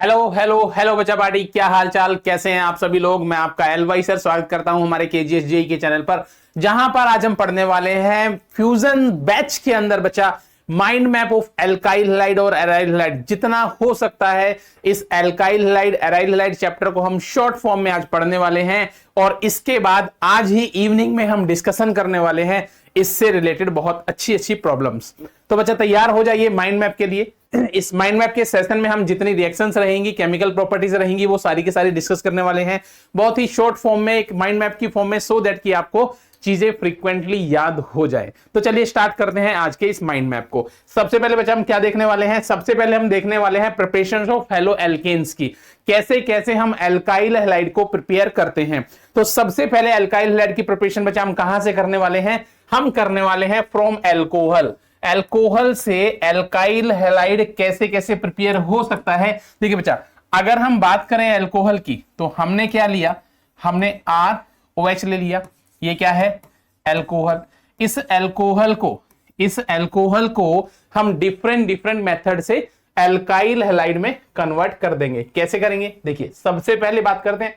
Hello hello hello बच्चा party, क्या हाल चाल, कैसे हैं आप सभी लोग। मैं आपका एलवाई सर स्वागत करता हूं हमारे केजीएस जेई के चैनल पर, जहां पर आज हम पढ़ने वाले हैं फ्यूजन बैच के अंदर बच्चा mind map of alkyl halide और एराइल हैलाइड। जितना हो सकता है इस alkyl halide aryl halide chapter को हम शॉर्ट फॉर्म में आज पढ़ने वाले हैं और इसके बाद आज ही इवनिंग में हम डिस्कशन करने वाले हैं इससे रिलेटेड बहुत अच्छी अच्छी प्रॉब्लम्स। तो बच्चा तैयार हो जाइए माइंड मैप के लिए। इस माइंड मैप के सेशन में हम जितनी रिएक्शंस रहेंगी, केमिकल प्रॉपर्टीज रहेंगी, वो सारी की सारी डिस्कस करने वाले हैं बहुत ही शॉर्ट फॉर्म में, एक माइंड मैप की फॉर्म में, सो दैट कि आपको चीजें फ्रीक्वेंटली याद हो जाए। तो चलिए स्टार्ट करते हैं आज के इस माइंड मैप को। सबसे पहले बच्चा हम क्या देखने वाले हैं, सबसे पहले हम देखने वाले हैं प्रिपरेशन ऑफ हेलो एल्केन्स की, कैसे कैसे हम एल्काइल हैलाइड को प्रिपेयर करते हैं। तो सबसे पहले एल्काइल हैलाइड की प्रिपरेशन बच्चा हम कहां से करने वाले हैं, हम करने वाले हैं फ्रॉम एल्कोहल। एल्कोहल से एल्काइल हैलाइड कैसे कैसे प्रिपेयर हो सकता है। देखिए बच्चा, अगर हम बात करें एल्कोहल की तो हमने क्या लिया, हमने ROH ले लिया। ये क्या है, एल्कोहल। इस एल्कोहल को हम डिफरेंट मेथड से एल्काइल हैलाइड में कन्वर्ट कर देंगे। कैसे करेंगे, देखिए सबसे पहले बात करते हैं।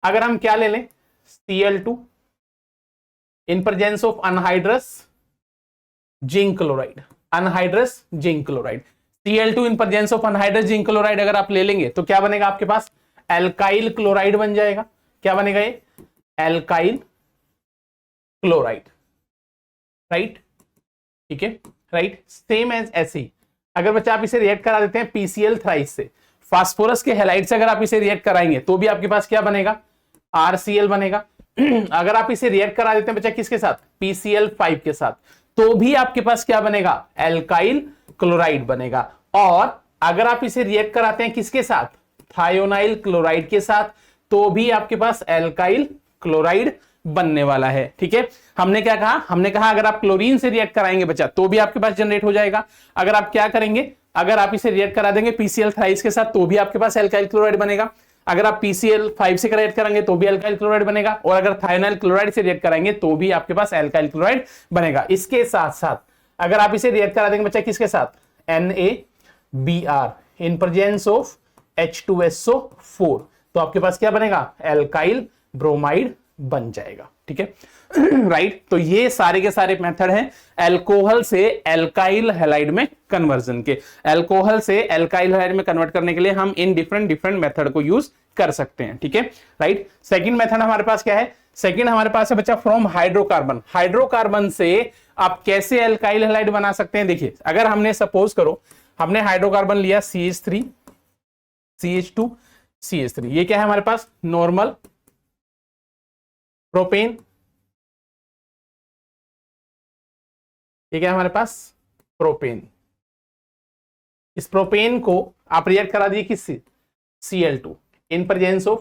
अगर हम क्या ले लें, Cl2 in presence of anhydrous zinc chloride, anhydrous zinc chloride. Cl2 in presence of anhydrous zinc chloride अगर आप ले लेंगे तो क्या बनेगा आपके पास, एल्काइल क्लोराइड बन जाएगा। क्या बनेगा ये, एल्काइल क्लोराइड, राइट, ठीक है, राइट। सेम एज ऐसे अगर बच्चा आप इसे रिएक्ट करा देते हैं PCl थ्राइस से, फास्फोरस के हैलाइड से अगर आप इसे रिएक्ट कराएंगे तो भी आपके पास क्या बनेगा, RCl बनेगा। अगर आप इसे रिएक्ट करा देते हैं बच्चा किसके साथ, PCl5 के साथ, तो भी आपके पास क्या बनेगा, एल्काइल क्लोराइड बनेगा। और अगर आप इसे रिएक्ट कराते हैं किसके साथ, थायोनाइल क्लोराइड के साथ, तो भी आपके पास एल्काइल क्लोराइड बनने वाला है। ठीक है, हमने क्या कहा, हमने कहा अगर आप क्लोरीन से रिएक्ट कराएंगे बच्चा तो भी आपके पास जनरेट हो जाएगा। अगर आप क्या करेंगे, अगर आप इसे रिएक्ट करा देंगे PCl थ्राइस के साथ तो भी आपके पास एल्काइल क्लोराइड बनेगा। अगर आप PCl5 से रिएक्ट करेंगे तो भी एल्काइल क्लोराइड बनेगा। और अगर थायोनाइल क्लोराइड से रिएक्ट कराएंगे तो भी आपके पास एल्काइल क्लोराइड बनेगा। इसके साथ साथ अगर आप इसे रिएक्ट करा देंगे बच्चा किसके साथ, NaBr in presence of H2SO4, तो आपके पास क्या बनेगा, एल्काइल ब्रोमाइड बन जाएगा। ठीक है, राइट। तो ये सारे के सारे मेथड हैं एल्कोहल से एल्काइल हैलाइड में कन्वर्जन के। एल्कोहल से एल्काइल हैलाइड में कन्वर्ट करने के लिए हम इन डिफरेंट मेथड को यूज कर सकते हैं। ठीक है, राइट। सेकंड मेथड हमारे पास क्या है, सेकंड हमारे पास है बच्चा फ्रॉम हाइड्रोकार्बन। हाइड्रोकार्बन से आप कैसे एल्काइल हैलाइड बना सकते हैं। देखिए अगर हमने सपोज करो हमने हाइड्रोकार्बन लिया CH3 CH2 CH3, ये क्या है हमारे पास, नॉर्मल प्रोपेन, ये क्या है हमारे पास, प्रोपेन। इस प्रोपेन को आप रिएक्ट करा दिए किससे, Cl2 in presence of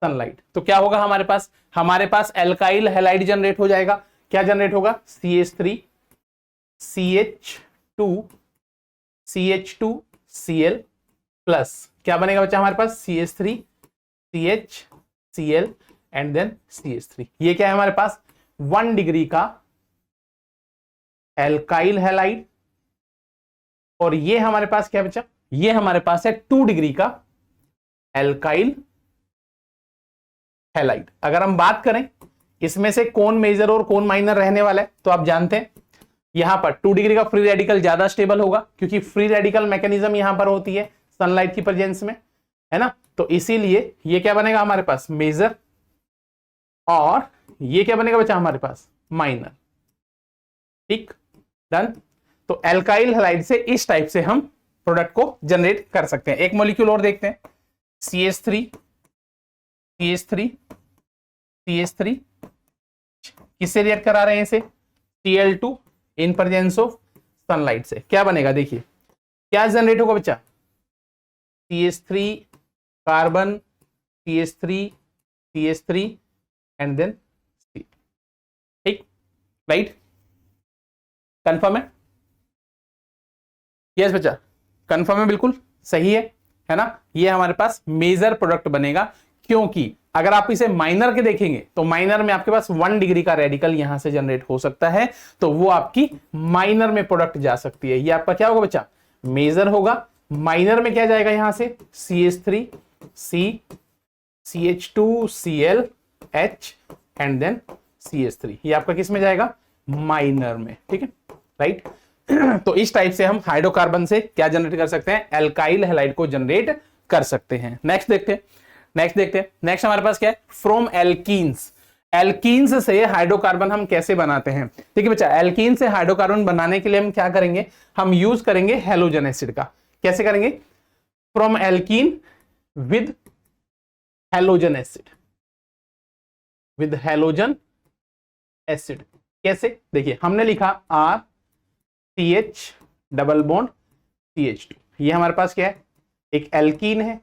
sunlight, तो क्या होगा हमारे पास एल्काइल हैलाइड जनरेट हो जाएगा। क्या जनरेट होगा, CH3 CH2 Cl प्लस क्या बनेगा बच्चा हमारे पास, CH3 CH and then CH3। ये क्या है हमारे पास, 1 डिग्री का एल्काइल हैलाइड। और ये हमारे पास क्या बच्चा, ये हमारे पास है 2 डिग्री का एल्काइल हैलाइड। अगर हम बात करें इसमें से कौन मेजर और कौन माइनर रहने वाला है, तो आप जानते हैं यहां पर 2 डिग्री का फ्री रेडिकल ज्यादा स्टेबल होगा, क्योंकि फ्री रेडिकल मैकेनिज्म यहां पर होती है सनलाइट की प्रेजेंस में, है ना। तो इसीलिए ये क्या बनेगा हमारे पास, मेजर, और ये क्या बनेगा बच्चा हमारे पास, माइनर। ठीक, डन। तो एल्काइल हैलाइड से इस टाइप से हम प्रोडक्ट को जनरेट कर सकते हैं। एक मॉलिक्यूल और देखते हैं, CH3 किससे रिएक्ट करा रहे हैं इसे, Cl2 in presence of sunlight से। क्या बनेगा, देखिए क्या जनरेट होगा बच्चा, CH3 carbon CH3 and then C। ठीक, राइट, कंफर्म है, यस बच्चा, कंफर्म है, बिल्कुल सही है ना। ये हमारे पास मेजर प्रोडक्ट बनेगा, क्योंकि अगर आप इसे माइनर के देखेंगे तो माइनर में आपके पास 1 डिग्री का रेडिकल यहां से जनरेट हो सकता है, तो वो आपकी माइनर में प्रोडक्ट जा सकती है। ये आपका क्या होगा बच्चा, मेजर होगा। माइनर में क्या जाएगा यहां से CH3 C CH2 Cl H and then CH3, ये आपका किस में जाएगा माइनर में, ठीक है राइट। तो इस टाइप से हम हाइड्रोकार्बन से क्या जनरेट कर सकते हैं, एल्काइल हैलाइड को जनरेट कर सकते हैं। नेक्स्ट देखते हैं, नेक्स्ट हमारे पास क्या है, फ्रॉम एल्कीन्स। एल्कीन्स से हाइड्रोकार्बन हम कैसे बनाते हैं, ठीक है बच्चा। एल्कीन से हाइड्रोकार्बन बनाने के लिए हम क्या करेंगे, हम यूज करेंगे हैलोजन एसिड का। कैसे करेंगे, from alkene with halogen acid, with halogen acid. कैसे, देखिए हमने लिखा RCH डबल बॉन्ड CH2, ये हमारे पास क्या है, एक एल्कीन है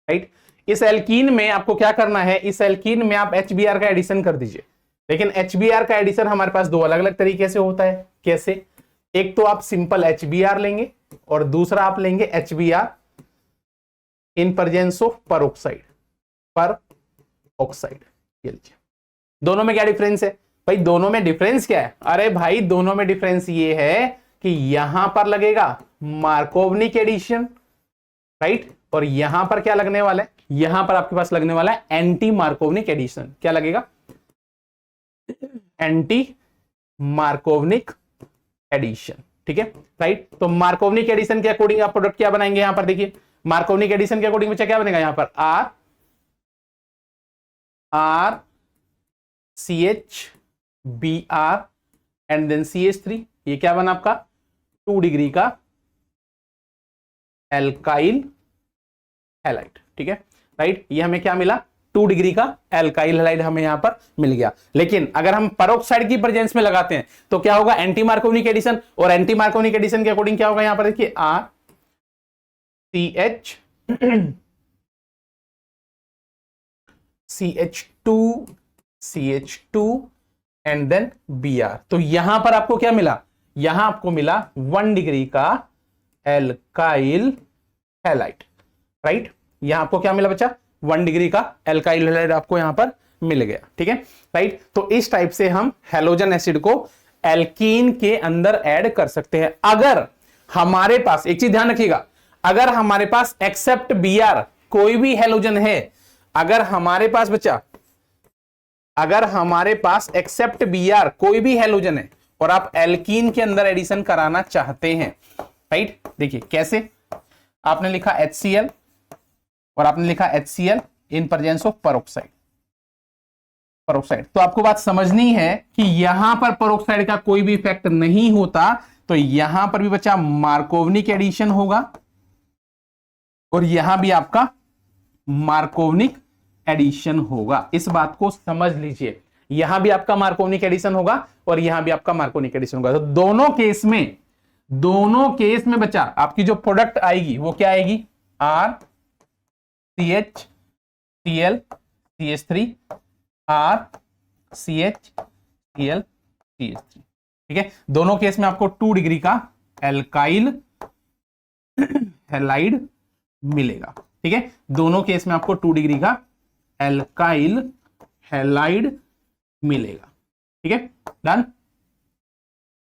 राइट। इस एल्कीन में आपको क्या करना है, इस एल्कीन में आप HBr का एडिशन कर दीजिए। लेकिन HBr का एडिशन हमारे पास दो अलग अलग तरीके से होता है। कैसे, एक तो आप सिंपल HBr लेंगे और दूसरा आप लेंगे HBr in presence of peroxide, ये लीजिए। दोनों में क्या डिफरेंस है भाई, दोनों में डिफरेंस क्या है, अरे भाई दोनों में डिफरेंस ये है कि यहां पर लगेगा मार्कोवनिक एडिशन राइट, और यहां पर क्या लगने वाला है, यहां पर आपके पास लगने वाला है एंटी मार्कोवनिक एडिशन। क्या लगेगा, एंटी मार्कोवनिक एडिशन, ठीक है राइट। तो मार्कोवनिक एडिशन के अकॉर्डिंग आप प्रोडक्ट क्या बनाएंगे, यहां पर देखिए मार्कोवनिक एडिशन के अकॉर्डिंग बच्चा क्या बनेगा, यहां पर R CHBr and then CH3, ये क्या बना आपका 2 डिग्री का एल्काइल हैलाइड, ठीक है राइट। ये हमें क्या मिला, 2 डिग्री का एल्काइल हैलाइड हमें यहां पर मिल गया। लेकिन अगर हम पेरोक्साइड की प्रेजेंस में लगाते हैं तो क्या होगा, एंटी मार्कोवनिक एडिशन, और एंटी मार्कोवनिक एडिशन के अकॉर्डिंग क्या होगा, यहां पर देखिए CH2 एंड देन Br। तो यहां पर आपको क्या मिला, यहां आपको मिला 1 डिग्री का एल्काइल हैलाइड राइट। यहां आपको क्या मिला बच्चा, 1 डिग्री का एल्काइल हैलाइड आपको यहां पर मिल गया, ठीक है राइट। तो इस टाइप से हम हैलोजन एसिड को एल्कीन के अंदर ऐड कर सकते हैं। अगर हमारे पास, एक चीज ध्यान रखिएगा, अगर हमारे पास एक्सेप्ट Br कोई भी हैलोजन है, अगर हमारे पास बच्चा, अगर हमारे पास एक्सेप्ट Br कोई भी हैलोजन है और आप एल्कीन के अंदर एडिशन कराना चाहते हैं राइट, देखिए कैसे, आपने लिखा HCl और आपने लिखा HCl in presence of peroxide. तो आपको बात समझनी है कि यहां पर पेरोक्साइड का कोई भी इफेक्ट नहीं होता, तो यहां पर भी बच्चा मार्कोवनिक एडिशन होगा और यहां भी आपका मार्कोवनिक एडिशन होगा। इस बात को समझ लीजिए, यहां भी आपका मार्कोवनिक एडिशन होगा और यहां भी आपका मार्कोवनिक एडिशन होगा। तो दोनों केस में बच्चा आपकी जो प्रोडक्ट आएगी वो क्या आएगी, RCHCl CH3 RCHCl CH3, ठीक है। दोनों केस में आपको 2 डिग्री का एल्काइल हैलाइड मिलेगा, ठीक है। दोनों केस में आपको 2 डिग्री का एल्काइल हैलाइड मिलेगा, ठीक है डन,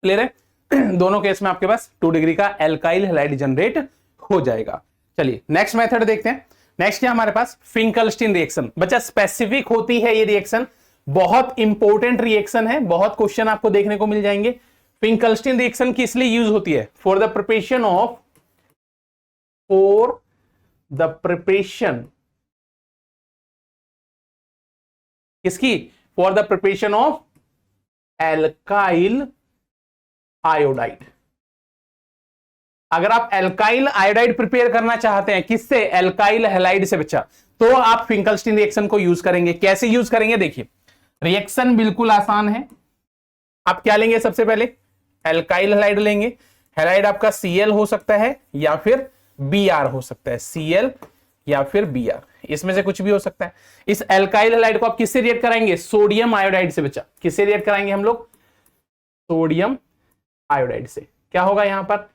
क्लियर है। दोनों केस में आपके पास 2 डिग्री का एल्काइल हैलाइड जनरेट हो जाएगा। चलिए नेक्स्ट मेथड देखते हैं। नेक्स्ट है हमारे पास फिंकलस्टीन रिएक्शन। बच्चा स्पेसिफिक होती है ये रिएक्शन, बहुत इंपॉर्टेंट रिएक्शन है, बहुत क्वेश्चन आपको देखने को मिल जाएंगे। फिंकलस्टीन रिएक्शन किस लिए यूज होती है, फॉर द प्रिपरेशन किसकी, for the preparation of alkyl iodide. अगर आप एल्काइल आयोडाइड प्रिपेयर करना चाहते हैं, किससे, एल्काइल हैलाइड से बच्चा, तो आप फिंकलस्टीन रिएक्शन को यूज करेंगे। कैसे यूज करेंगे, देखिए रिएक्शन बिल्कुल आसान है। आप क्या लेंगे, सबसे पहले एल्काइल हैलाइड लेंगे। हैलाइड आपका Cl हो सकता है या फिर Br हो सकता है, Cl या फिर Br, इसमें से कुछ भी हो सकता है। इस एल्काइल हैलाइड को आप किससे रिएक्ट कराएंगे, सोडियम आयोडाइड से बच्चा। किससे रिएक्ट कराएंगे हम लोग, सोडियम आयोडाइड से। क्या होगा यहां पर,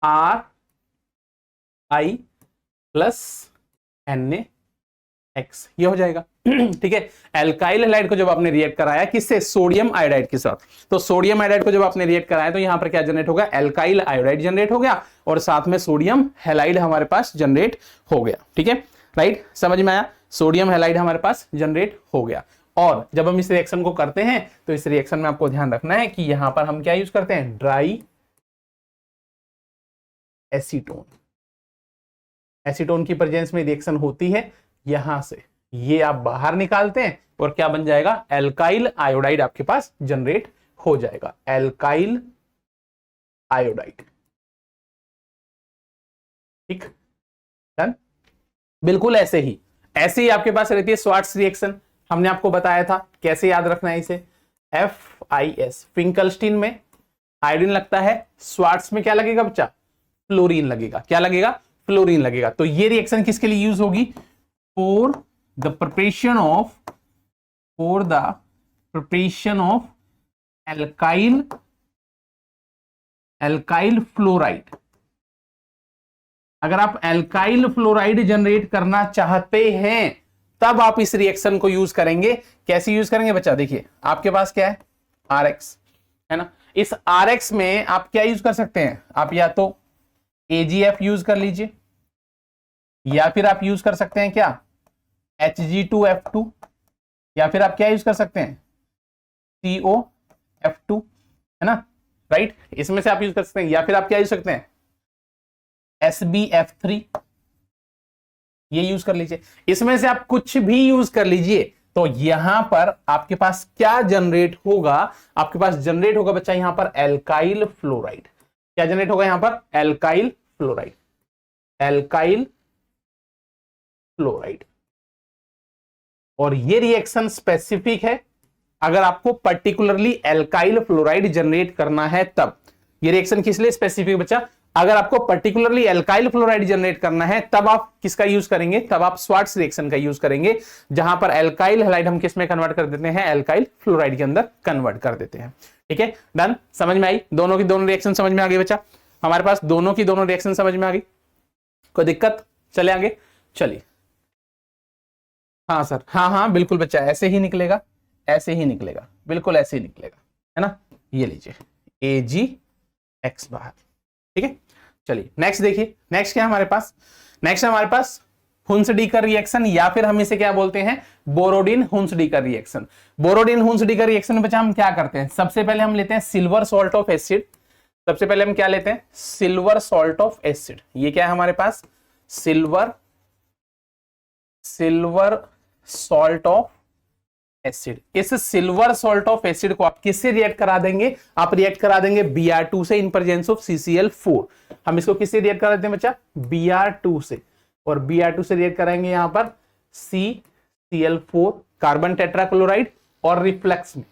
RI प्लस NaX, ये हो जाएगा। ठीक है, एल्काइल हैलाइड को जब आपने रिएक्ट कराया किससे, सोडियम आयोडाइड के साथ, तो सोडियम आयोडाइड को जब आपने रिएक्ट कराया तो यहां पर क्या जनरेट होगा, एल्काइल आयोडाइड जनरेट हो गया और साथ में सोडियम हैलाइड हमारे पास जनरेट हो गया। ठीक है, राइट, समझ में आया, सोडियम हैलाइड हमारे पास जनरेट हो गया। और जब हम इस रिएक्शन को करते हैं तो इस रिएक्शन में आपको ध्यान रखना है कि यहां पर हम क्या यूज करते हैं, ड्राई एसीटोन। एसीटोन की प्रेजेंस में रिएक्शन होती है, यहां से ये आप बाहर निकालते हैं और क्या बन जाएगा, एल्काइल आयोडाइड आपके पास जनरेट हो जाएगा, एल्काइल आयोडाइड। ठीक, डन। बिल्कुल ऐसे ही आपके पास रहती है स्वार्ट्स रिएक्शन। हमने आपको बताया था कैसे याद रखना है इसे, FIS, फिंकलस्टीन में आयोडीन लगता है, स्वार्ट्स में क्या लगेगा बच्चा, फ्लोरीन लगेगा। क्या लगेगा, फ्लोरीन लगेगा। तो ये रिएक्शन किसके लिए यूज होगी, for the preparation of alkyl fluoride. अगर आप एल्काइल फ्लोराइड जनरेट करना चाहते हैं तब आप इस रिएक्शन को यूज करेंगे। कैसे यूज करेंगे बच्चा, देखिए आपके पास क्या है, RX है ना, इस RX में आप क्या यूज कर सकते हैं, आप या तो AgF यूज कर लीजिए या फिर आप यूज कर सकते हैं क्या, Hg2F2, या फिर आप क्या यूज कर सकते हैं, COF2, है ना, राइट, इसमें से आप यूज कर सकते हैं, या फिर आप क्या यूज सकते हैं, SbF3, ये यूज कर लीजिए। इसमें से आप कुछ भी यूज कर लीजिए। तो यहां पर आपके पास क्या जनरेट होगा, आपके पास जनरेट होगा बच्चा यहां पर एल्काइल फ्लोराइड। क्या जनरेट होगा यहां पर, एल्काइल फ्लोराइड, एल्काइल फ्लोराइड। और ये रिएक्शन स्पेसिफिक है, अगर आपको पर्टिकुलरली एल्काइल फ्लोराइड जनरेट करना है तब। ये रिएक्शन किस लिए स्पेसिफिक बच्चा, अगर आपको पर्टिकुलरली एल्काइल फ्लोराइड जनरेट करना है तब आप किसका यूज करेंगे, तब आप स्वार्ट्स रिएक्शन का यूज करेंगे, जहां पर एल्काइल हैलाइड हम किस में कन्वर्ट कर देते हैं, एल्काइल फ्लोराइड के अंदर कन्वर्ट कर देते हैं। ठीक है, डन, समझ में आई, दोनों की दोनों रिएक्शन समझ में आ गई बच्चा, हमारे पास दोनों की दोनों रिएक्शन समझ में आ गई, कोई दिक्कत, चले आगे, चलिए। हाँ सर, हाँ बिल्कुल बच्चा, ऐसे ही निकलेगा, ऐसे ही निकलेगा, बिल्कुल ऐसे ही निकलेगा, है ना, ये लीजिए AgX बाहर। ठीक है, चलिए नेक्स्ट देखिए, नेक्स्ट क्या है हमारे पास, नेक्स्ट है हमारे पास हुंसडीकर रिएक्शन, या फिर हम इसे क्या बोलते हैं, बोरोडिन हुंसडीकर रिएक्शन। बोरोडिन हुंसडीकर रिएक्शन में बच्चा हम क्या करते हैं, सबसे पहले हम लेते हैं सिल्वर सॉल्ट ऑफ एसिड। सबसे पहले हम क्या लेते हैं, सिल्वर सॉल्ट ऑफ एसिड। ये क्या है हमारे पास, सिल्वर सॉल्ट ऑफ एसिड। इस सिल्वर सॉल्ट ऑफ एसिड को आप किससे रिएक्ट करा देंगे, आप रिएक्ट करा देंगे Br2 से इन प्रेजेंस ऑफ CCl4। हम इसको किससे रिएक्ट करा देते हैं बच्चा, Br2 से, और Br2 से रिएक्ट कराएंगे यहां पर CCl4 कार्बन टेट्राक्लोराइड और रिफ्लक्स में।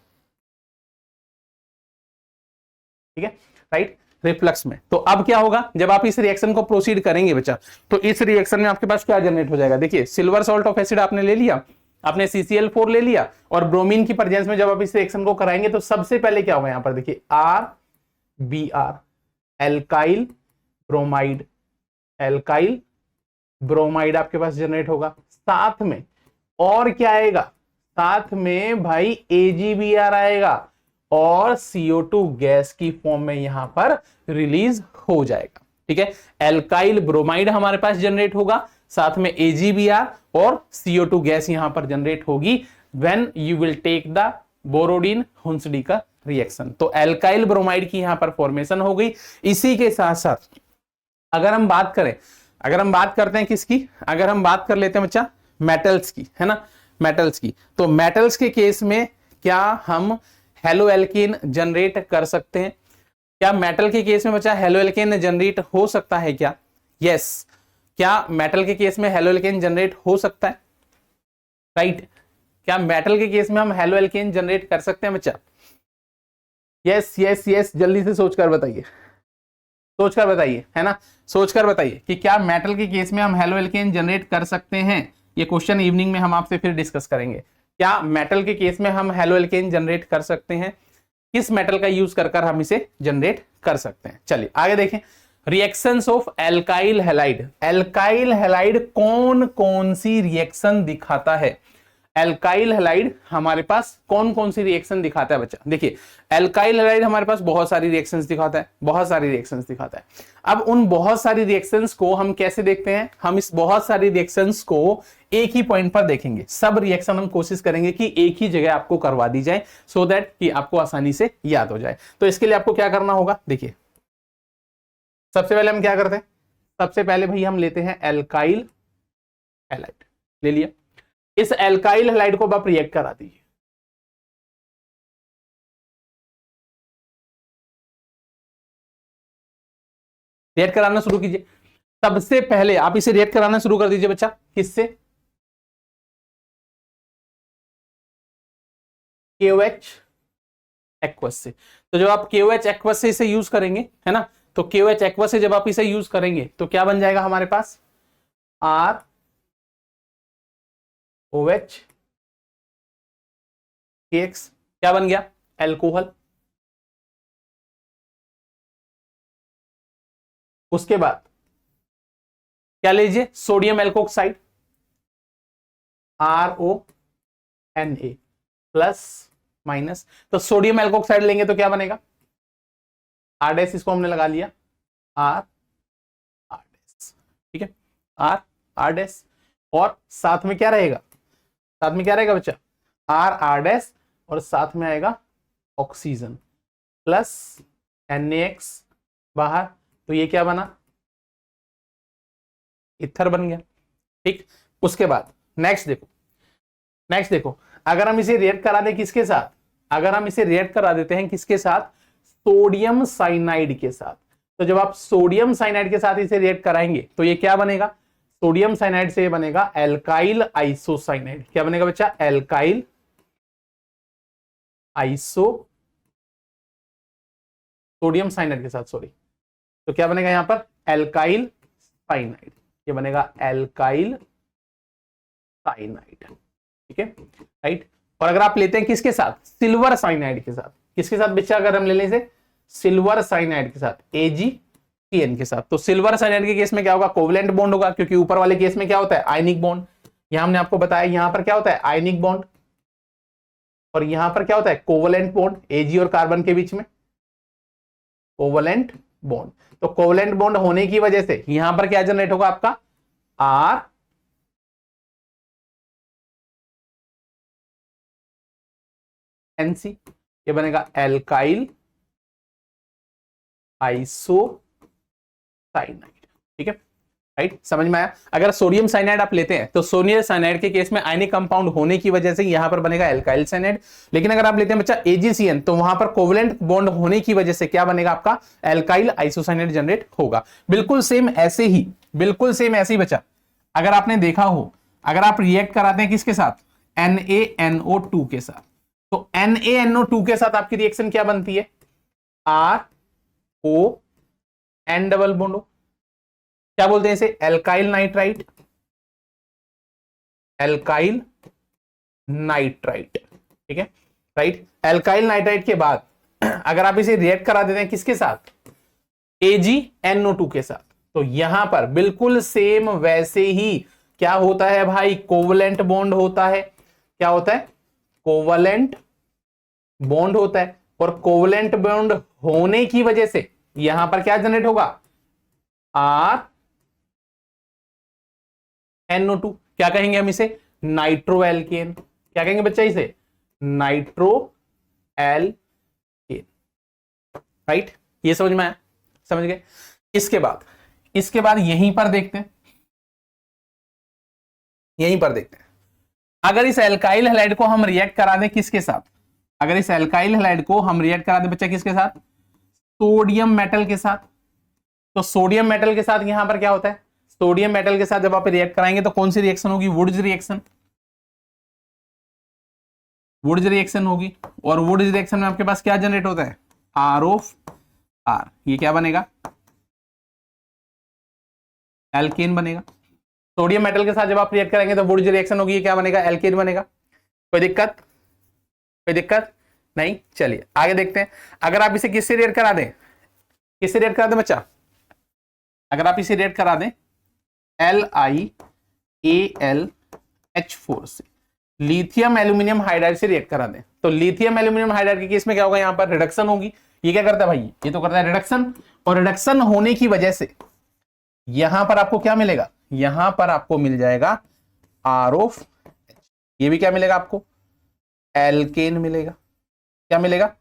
ठीक है, राइट, रिफ्लक्स में। तो अब क्या होगा, जब आप इस रिएक्शन को प्रोसीड करेंगे बच्चा, तो इस रिएक्शन में आपके पास क्या जनरेट हो जाएगा, देखिए सिल्वर सॉल्ट ऑफ एसिड आपने ले लिया, आपने CCl4 ले लिया, और ब्रोमीन की प्रेजेंस में जब आप इस रिएक्शन को कराएंगे तो सबसे पहले क्या होगा, यहां पर देखिए RBr, alkyl bromide, alkyl bromide आपके पास जनरेट होगा। साथ में और क्या आएगा, साथ में भाई AgBr आएगा और CO2 गैस की फॉर्म में यहां पर रिलीज हो जाएगा। ठीक है, एल्काइल ब्रोमाइड हमारे पास जनरेट होगा, साथ में AgBr और CO2 गैस यहां पर जनरेट होगी when you will take the Borodin Hunsdiecker reaction. तो एल्काइल ब्रोमाइड की यहां पर फॉर्मेशन हो गई। इसी के साथ साथ अगर हम बात करते हैं किसकी, अगर हम बात कर लेते हैं बच्चा मेटल्स की, है ना, मेटल्स की, तो मेटल्स के केस में क्या हम हेलोएल्केन जनरेट कर सकते हैं, क्या मेटल के केस में बच्चा हेलोएल्केन जनरेट हो सकता है क्या, यस, क्या मेटल के केस में हेलोएल्केन जनरेट हो सकता है, राइट, क्या मेटल के केस में हम हेलोएल्केन जनरेट कर सकते हैं बच्चा, यस यस यस, जल्दी से सोचकर बताइए, सोचकर बताइए, है ना, सोचकर बताइए कि क्या मेटल के केस में हम हेलोएल्केन जनरेट कर सकते हैं। ये क्वेश्चन इवनिंग में हम आपसे फिर डिस्कस करेंगे, क्या मेटल के केस में हम हेलोएल्केन जनरेट कर सकते हैं, किस मेटल का यूज कर हम इसे जनरेट कर सकते हैं। चलिए आगे देखें, reactions of alkyl halide. Alkyl halide कौन कौन सी रिएक्शन दिखाता है, एल्काइल हैलाइड हमारे पास कौन कौन सी रिएक्शन दिखाता है बच्चा? देखिए एल्काइल हैलाइड हमारे पास बहुत सारी रिएक्शंस दिखाता है, बहुत सारी रिएक्शंस दिखाता है। अब उन बहुत सारी रिएक्शंस को हम कैसे देखते हैं? हम इस बहुत सारी रिएक्शंस को एक ही पॉइंट पर देखेंगे। सब रिएक्शन हम कोशिश करेंगे कि एक ही जगह आपको करवा दी जाए, सो दैट कि आपको आसानी से याद हो जाए। तो इसके लिए आपको क्या करना होगा? देखिए सबसे पहले हम क्या करते हैं? सबसे पहले भाई हम लेते हैं एल्काइल हैलाइड, ले लिया। इस एल्काइल हैलाइड को आप रिएक्ट करा दीजिए। रिएक्ट कराना शुरू कीजिए। सबसे पहले आप इसे रिएक्ट कराना शुरू कर दीजिए बच्चा। किससे? KOH एक्वस से। तो जब आप KOH एक्वस से इसे यूज करेंगे, है ना, तो KOH एक्वस से जब आप इसे यूज करेंगे तो क्या बन जाएगा हमारे पास? ROH KX क्या बन गया? एल्कोहल। उसके बाद क्या लीजिए? Sodium alkoxide RONA plus minus. तो सोडियम एल्कोक्साइड लेंगे तो क्या बनेगा? R डैश, इसको हमने लगा लिया R डैश, ठीक है, R डैश। और साथ में क्या रहेगा? साथ में क्या रहेगा बच्चा? R डैश और साथ में आएगा ऑक्सीजन प्लस NaX बाहर। तो ये क्या बना? इथर बन गया, ठीक। उसके बाद नेक्स्ट देखो, नेक्स्ट देखो, अगर हम इसे रिएक्ट करा दें किसके साथ? अगर हम इसे रिएक्ट करा देते हैं किसके साथ? सोडियम साइनाइड के साथ। तो जब आप सोडियम साइनाइड के साथ इसे रिएक्ट कराएंगे तो ये क्या बनेगा? सोडियम साइनाइड से ये बनेगा एल्काइल आइसोसाइनाइड। क्या बनेगा बच्चा? एल्काइल आइसो, सोडियम साइनाइड के साथ, सॉरी। तो क्या बनेगा यहां पर? Alkyl cyanide. ये बनेगा एल्काइल साइनाइड, ठीक है, राइट। और अगर आप लेते हैं किसके साथ? सिल्वर साइनाइड के साथ। किसके साथ बच्चा? अगर हम ले लें इसे सिल्वर साइनाइड के साथ, AgCN के साथ। तो सिल्वर साइनाइड के केस में क्या होगा? कोवलेंट बॉन्ड होगा, क्योंकि ऊपर वाले केस में क्या होता है? Ionic bond. यहां हमने आपको बताया यहां पर क्या होता है? Ionic bond. और यहां पर क्या होता है? कोवलेंट बॉन्ड, Ag और कार्बन के बीच में कोवलेंट बॉन्ड। तो कोवलेंट बॉन्ड होने की वजह से यहां पर क्या जनरेट होगा आपका? RNC। ये बनेगा एल्काइल आइसोसाइनाइड, ठीक है, राइट। समझ में आया? अगर सोडियम साइनाइड आप लेते हैं तो सोडियम साइनाइड के केस में आयनिक कंपाउंड होने की वजह से यहां पर बनेगा एल्काइल साइनाइड। लेकिन अगर आप लेते हैं बच्चा AgCN तो वहां पर कोवलेंट बॉन्ड होने की वजह से क्या बनेगा आपका? एल्काइल आइसोसाइनाइड जनरेट होगा। बिल्कुल सेम ऐसे ही, बिल्कुल सेम ऐसे ही बच्चा अगर आपने देखा हो, अगर आप रिएक्ट कराते हैं किसके साथ? NaNO2 के साथ। तो NaNO2 के साथ आपकी रिएक्शन क्या बनती है? RON double bond. क्या बोलते हैं इसे? एल्काइल नाइट्राइट, एल्काइल नाइट्राइट, ठीक है, राइट। एल्काइल नाइट्राइट के बाद अगर आप इसे रिएक्ट करा देते हैं किसके साथ? AgNO2 के साथ। तो यहां पर बिल्कुल सेम वैसे ही क्या होता है भाई? कोवलेंट बॉन्ड होता है। क्या होता है? कोवलेंट बॉन्ड होता है। और कोवलेंट बॉन्ड होने की वजह से यहां पर क्या जनरेट होगा? RNO2। क्या कहेंगे हम इसे? Nitro alkene. क्या कहेंगे बच्चा इसे? Nitro alkene, right. ये समझ में आया? समझ गए? इसके बाद यहीं पर देखते हैं, यहीं पर देखते हैं। अगर इस एल्काइल हैलाइड को हम रिएक्ट करा दें किसके साथ? अगर इस एल्काइल हैलाइड को हम रिएक्ट करा दें बच्चा किसके साथ? सोडियम मेटल के साथ। तो सोडियम मेटल के साथ यहां पर क्या होता है? सोडियम मेटल के साथ जब आप रिएक्ट कराएंगे तो कौन सी रिएक्शन होगी? वुड्स रिएक्शन, वुड्स रिएक्शन होगी। और वुड्स रिएक्शन में आपके पास क्या जनरेट होता है? ROR। ये क्या बनेगा? एल्केन बनेगा। सोडियम मेटल के साथ जब आप रिएक्ट करेंगे तो वुड्स रिएक्शन होगी, ये क्या बनेगा? एल्केन बनेगा। कोई दिक्कत? कोई दिक्कत नहीं? चलिए आगे देखते हैं। अगर आप इसे किससे रिएक्ट करा दें? किससे रिएक्ट करा दें बच्चा? अगर आप इसे रिएक्ट करा दें LiAlH4 से, लिथियम एल्यूमिनियम हाइड्राइड से रिएक्ट करा दें, तो लिथियम एल्यूमिनियम हाइड्राइड के केस में क्या होगा, यहां पर रिडक्शन होगी। ये क्या करता है भाई, ये तो करता है रिडक्शन, और रिडक्शन होने की वजह से यहां पर आपको क्या मिलेगा, यहां पर आपको मिल जाएगा ROH। ये भी क्या मिलेगा आपको, एल्केन मिलेगा। क्या मिलेगा,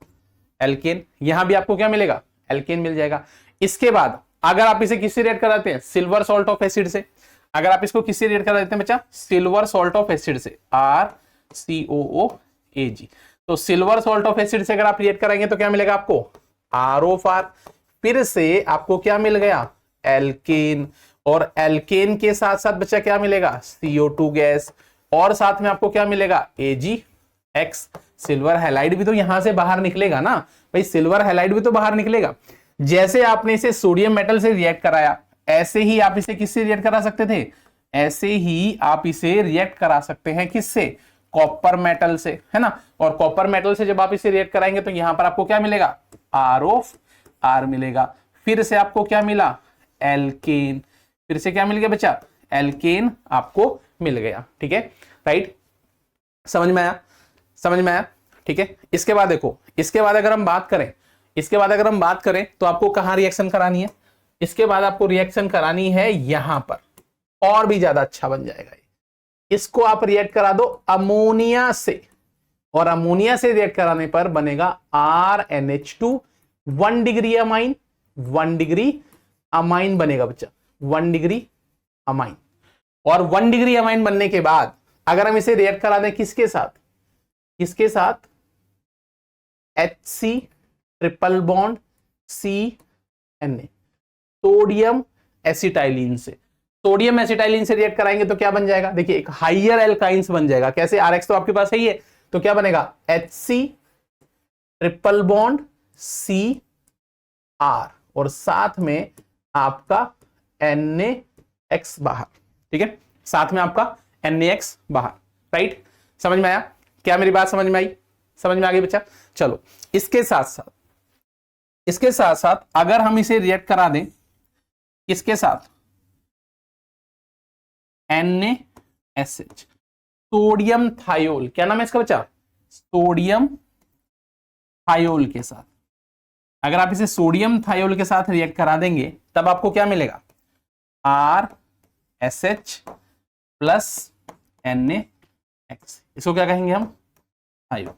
एल्केन। यहां भी आपको क्या मिलेगा, एल्केन मिल जाएगा। इसके बाद अगर आप इसे किससे रिएक्ट कराते हैं, सिल्वर सॉल्ट ऑफ एसिड से। अगर आप इसको किससे रिएक्ट करा देते हैं बच्चा, सिल्वर सॉल्ट ऑफ एसिड से, RCOOAG। तो सिल्वर सॉल्ट ऑफ एसिड से अगर आप रिएक्ट कराएंगे तो क्या मिलेगा आपको, ROFR। फिर से आपको क्या मिल गया, एल्केन, और एल्केन के साथ साथ बच्चा क्या मिलेगा, CO2 गैस, और साथ में आपको क्या मिलेगा, AgX। सिल्वर हैलाइड भी तो यहां से बाहर निकलेगा ना भाई, सिल्वर हैलाइड भी तो बाहर निकलेगा। जैसे आपने इसे सोडियम मेटल से रिएक्ट कराया, ऐसे ही आप इसे किससे रिएक्ट करा सकते थे, ऐसे ही आप इसे रिएक्ट करा सकते हैं किससे, कॉपर मेटल से, है ना। और कॉपर मेटल से जब आप इसे रिएक्ट कराएंगे तो यहां पर आपको क्या मिलेगा, ROR मिलेगा। फिर से आपको क्या मिला, एल्केन। फिर से क्या मिल गया बच्चा, एल्केन आपको मिल गया। ठीक है, राइट, समझ में आया, समझ में आया। ठीक है, इसके बाद देखो, इसके बाद अगर हम बात करें, इसके बाद अगर हम बात करें तो आपको कहां रिएक्शन करानी है, इसके बाद आपको रिएक्शन करानी है यहां पर, और भी ज्यादा अच्छा बन जाएगा। इसको आप रिएक्ट करा दो अमोनिया से, और अमोनिया से रिएक्ट कराने पर बनेगा RNH2, 1 degree amine, 1 degree amine बनेगा बच्चा, 1 डिग्री अमाइन। और 1 डिग्री अमाइन बनने के बाद अगर हम इसे रिएक्ट करा दें किसके साथ, किसके साथ, HC triple bond CNA, sodium acetylene से। सोडियम एसिटाइलिन से रिएक्ट कराएंगे तो क्या बन जाएगा, देखिए एक हाइयर एल्काइंस बन जाएगा। कैसे, RX तो आपके पास है ही है, तो क्या बनेगा, HC ट्रिपल बॉन्ड CR, और साथ में आपका NaX बाहर। ठीक है, साथ में आपका NaX बाहर, राइट। समझ में आया, क्या मेरी बात समझ में आई, समझ में आ गई बच्चा। चलो, इसके साथ साथ, इसके साथ साथ अगर हम इसे रिएक्ट करा दें किसके साथ, NaSH, सोडियम थायोल, क्या नाम है इसका बच्चा, सोडियम थायोल के साथ। अगर आप इसे सोडियम थायोल के साथ रिएक्ट करा देंगे तब आपको क्या मिलेगा, RSH प्लस NaX। इसको क्या कहेंगे हम, थायोल।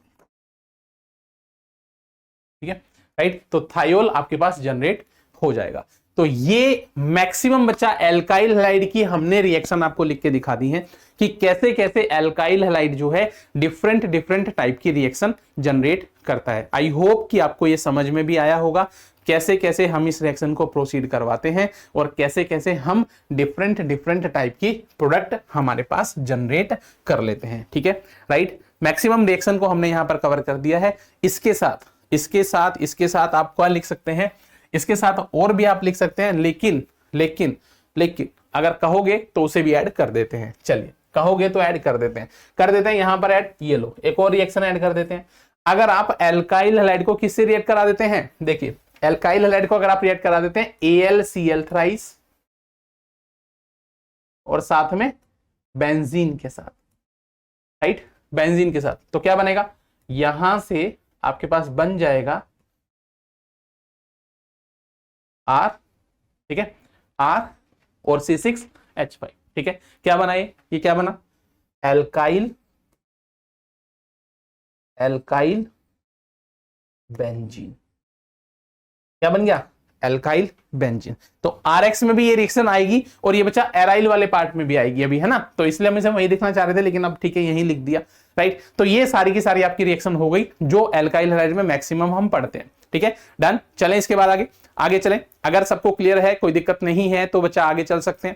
ठीक है, राइट। तो थायोल आपके पास जनरेट हो जाएगा। तो ये मैक्सिमम बच्चा एल्काइल हैलाइड की हमने रिएक्शन आपको लिख के दिखा दी है कि कैसे कैसे एल्काइल हैलाइड जो है डिफरेंट डिफरेंट टाइप की रिएक्शन जनरेट करता है। आई होप कि आपको ये समझ में भी आया होगा कैसे कैसे हम इस रिएक्शन को प्रोसीड करवाते हैं और कैसे कैसे हम डिफरेंट डिफरेंट टाइप की प्रोडक्ट हमारे पास जनरेट कर लेते हैं। ठीक है, राइट। मैक्सिमम रिएक्शन को हमने यहां पर कवर कर दिया है। इसके साथ इसके साथ इसके साथ आप क्या लिख सकते हैं, इसके साथ और भी आप लिख सकते हैं, लेकिन लेकिन लेकिन अगर कहोगे तो उसे भी ऐड कर देते हैं। चलिए, कहोगे तो ऐड कर देते हैं यहां पर ऐड। ये लो, एक और रिएक्शन ऐड कर देते हैं। अगर आप एल्काइल हैलाइड को किससे रिएक्ट करा देते हैं, देखिए एल्काइल हैलाइड को अगर आप रिएक्ट करा देते हैं AlCl थ्राइस और साथ में बेंजीन के साथ, राइट, बेंजीन के साथ, तो क्या बनेगा, यहां से आपके पास बन जाएगा R, ठीक है, R और C6H5। ठीक है, क्या बना ये क्या बना, एल्काइल एल्काइल बेंजीन। क्या बन गया, एल्काइल बेंजीन। तो RX में भी ये रिएक्शन आएगी और ये बच्चा एराइल वाले पार्ट में भी आएगी अभी, है ना। तो इसलिए हम इसे वही दिखना चाह रहे थे, लेकिन अब ठीक है यही लिख दिया, राइट। तो ये सारी की सारी आपकी रिएक्शन हो गई जो एल्काइल हैलाइड में मैक्सिमम हम पढ़ते हैं। ठीक है, डन। चलें इसके बाद आगे चलें। अगर सबको क्लियर है, कोई दिक्कत नहीं है तो बच्चा आगे चल सकते हैं।